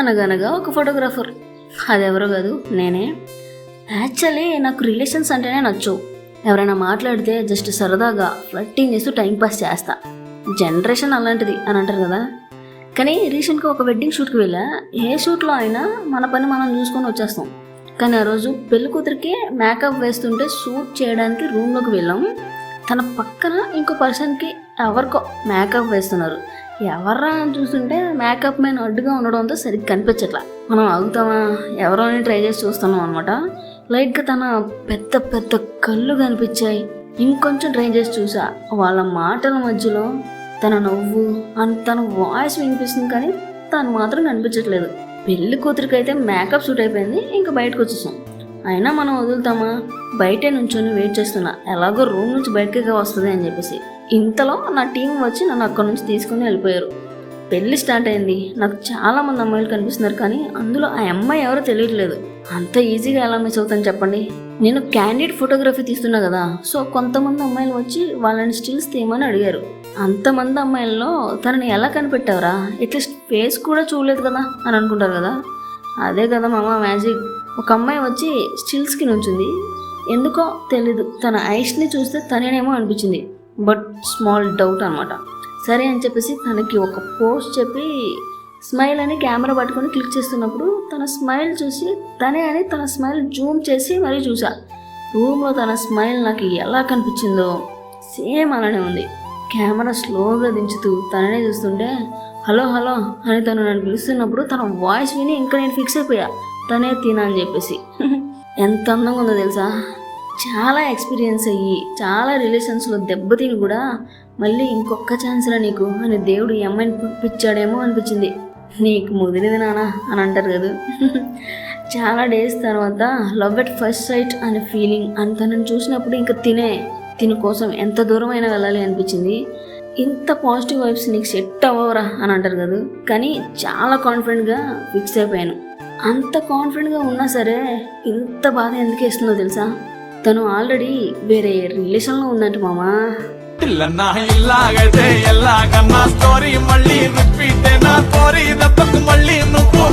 అనగనగా ఒక ఫోటోగ్రాఫర్. అదెవరో కాదు, నేనే. యాక్చువల్లీ నాకు రిలేషన్స్ అంటేనే నచ్చవు. ఎవరైనా మాట్లాడితే జస్ట్ సరదాగా ఫ్లట్టింగ్ చేస్తూ టైంపాస్ చేస్తా. జనరేషన్ అలాంటిది అని అంటారు కదా. కానీ రీసెంట్గా ఒక వెడ్డింగ్ షూట్కి వెళ్ళా. ఏ షూట్లో అయినా మన పని మనం చూసుకొని వచ్చేస్తాం. కానీ ఆ రోజు పెళ్లి కూతురికి మేకప్ వేస్తుంటే షూట్ చేయడానికి రూమ్లోకి వెళ్ళాం. తన పక్కన ఇంకో పర్సన్కి ఎవరికో మేకప్ వేస్తున్నారు. ఎవర్రా అని చూస్తుంటే మేకప్ మ్యాన్ అడ్డుగా ఉండడంతో సరిగ్గా కనిపించట్లా. మనం ఆగుతామా ఎవరో అని ట్రై చేసి చూస్తున్నాం అనమాట. లైట్గా తన పెద్ద పెద్ద కళ్ళు కనిపించాయి. ఇంకొంచెం ట్రై చేసి చూసా. వాళ్ళ మాటల మధ్యలో తన నవ్వు అండ్ తన వాయిస్ వినిపిస్తుంది, కానీ తను మాత్రం కనిపించట్లేదు. పెళ్లి కూతురికి అయితే మేకప్ సూట్ అయిపోయింది, ఇంకా బయటకు వచ్చేసాం. అయినా మనం వదులుతామా? బయటే నుంచొని వెయిట్ చేస్తున్నా, ఎలాగో రూమ్ నుంచి బయటకే వస్తుంది అని చెప్పేసి. ఇంతలో నా టీం వచ్చి నన్ను అక్కడి నుంచి తీసుకుని వెళ్ళిపోయారు. పెళ్లి స్టార్ట్ అయింది. నాకు చాలా మంది అమ్మాయిలు కనిపిస్తున్నారు, కానీ అందులో ఆ అమ్మాయి ఎవరో తెలియట్లేదు. అంత ఈజీగా ఎలా మిస్ అవుతాను చెప్పండి. నేను క్యాండిడ్ ఫోటోగ్రఫీ తీస్తున్నా కదా, సో కొంతమంది అమ్మాయిలు వచ్చి వాళ్ళని స్టిల్స్ తీయమని అడిగారు. అంతమంది అమ్మాయిల్లో తనని ఎలా కనిపెట్టావరా, అట్లీస్ట్ ఫేస్ కూడా చూడలేదు కదా అని అనుకుంటారు కదా. అదే కదా మామ మ్యాజిక్. ఒక అమ్మాయి వచ్చి స్టిల్స్కి నుంచింది. ఎందుకో తెలీదు, తన ఐస్ని చూస్తే తనేనేమో అనిపించింది. బట్ స్మాల్ డౌట్ అనమాట. సరే అని చెప్పేసి తనకి ఒక పోస్ట్ చెప్పి స్మైల్ అని కెమెరా పట్టుకొని క్లిక్ చేస్తున్నప్పుడు తన స్మైల్ చూసి తనే అని తన స్మైల్ జూమ్ చేసి మరీ చూసా. రూమ్లో తన స్మైల్ నాకు ఎలా కనిపించిందో సేమ్ అలానే ఉంది. కెమెరా స్లోగా దించుతూ తననే చూస్తుంటే హలో హలో అని తను నన్ను పిలుస్తున్నప్పుడు తన వాయిస్ విని ఇంకా నేను ఫిక్స్ అయిపోయా, తనే తినా అని చెప్పేసి. ఎంత అందంగా ఉందో తెలుసా. చాలా ఎక్స్పీరియన్స్ అయ్యి చాలా రిలేషన్స్లో దెబ్బతిని కూడా మళ్ళీ ఇంకొక ఛాన్స్రా నీకు అని దేవుడు ఈ అమ్మాయిని పంపించాడేమో అనిపించింది. నీకు ముదిరిది నానా అని అంటారు కదా. చాలా డేస్ తర్వాత లవ్ ఎట్ ఫస్ట్ సైట్ అనే ఫీలింగ్ అని తనని చూసినప్పుడు ఇంకా తిని కోసం ఎంత దూరం అయినా వెళ్ళాలి అనిపించింది. ఇంత పాజిటివ్ వైబ్స్ నీకు సెట్ అవ్వరా అని అంటారు కదా. కానీ చాలా కాన్ఫిడెంట్గా ఫిక్స్ అయిపోయాను. అంత కాన్ఫిడెంట్గా ఉన్నా సరే ఇంత బాధ ఎందుకు వేస్తుందో తెలుసా. తను ఆల్రెడీ వేరే రిలేషన్లో ఉందంట మామా. ఇలాగైతే ఎలాగన్నా స్టోరీ మళ్ళీ రిపీట్ అయినా స్టోరీ దెబ్బకు మళ్ళీ నువ్వు